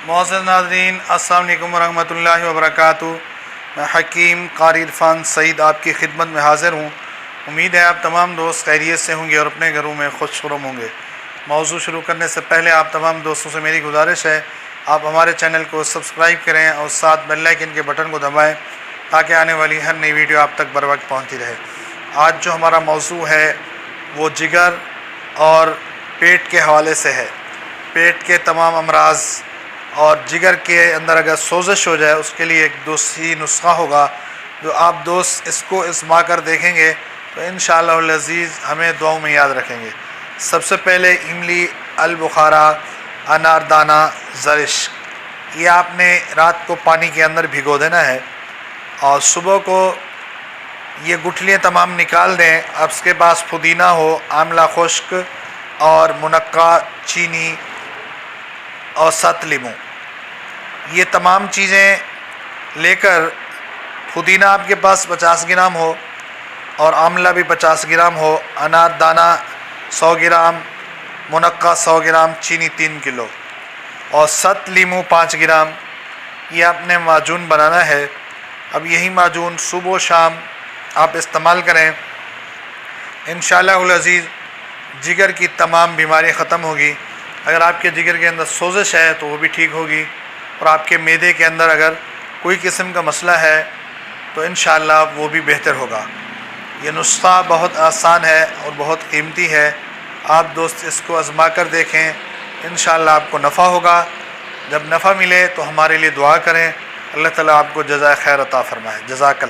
معزز ناظرین، السلام علیکم ورحمۃ اللہ وبرکاتہ۔ میں حکیم قاری عرفان سعید آپ کی خدمت میں حاضر ہوں۔ امید ہے آپ تمام دوست خیریت سے ہوں گے اور اپنے گھروں میں خوش خرم ہوں گے۔ موضوع شروع کرنے سے پہلے آپ تمام دوستوں سے میری گزارش ہے، آپ ہمارے چینل کو سبسکرائب کریں اور ساتھ بیل آئیکن کے بٹن کو دبائیں تاکہ آنے والی ہر نئی ویڈیو آپ تک بر وقت پہنچتی رہے۔ آج جو ہمارا موضوع ہے وہ جگر اور پیٹ کے حوالے سے ہے۔ پیٹ کے تمام امراض اور جگر کے اندر اگر سوزش ہو جائے اس کے لیے ایک دوسری نسخہ ہوگا جو آپ دوست اس کو آزما کر دیکھیں گے تو انشاءاللہ العزیز ہمیں دعاؤں میں یاد رکھیں گے۔ سب سے پہلے املی، البخارا، اناردانہ، زرش، یہ آپ نے رات کو پانی کے اندر بھگو دینا ہے اور صبح کو یہ گٹھلیاں تمام نکال دیں۔ اب اس کے پاس پودینہ ہو، آملہ خشک اور منقع چینی اور 7 لیموں، یہ تمام چیزیں لے کر پودینہ آپ کے پاس 50 گرام ہو اور آملہ بھی 50 گرام ہو، انار دانہ 100 گرام، منقع 100 گرام، چینی 3 کلو اور 7 لیموں 5 گرام، یہ آپ نے معجون بنانا ہے۔ اب یہی معجون صبح و شام آپ استعمال کریں، انشاءاللہ العزیز جگر کی تمام بیماری ختم ہوگی۔ اگر آپ کے جگر کے اندر سوزش ہے تو وہ بھی ٹھیک ہوگی، اور آپ کے معدے کے اندر اگر کوئی قسم کا مسئلہ ہے تو انشاءاللہ وہ بھی بہتر ہوگا۔ یہ نسخہ بہت آسان ہے اور بہت قیمتی ہے، آپ دوست اس کو آزما کر دیکھیں، انشاءاللہ آپ کو نفع ہوگا۔ جب نفع ملے تو ہمارے لیے دعا کریں، اللہ تعالیٰ آپ کو جزائے خیر عطا فرمائے۔ جزاک اللہ۔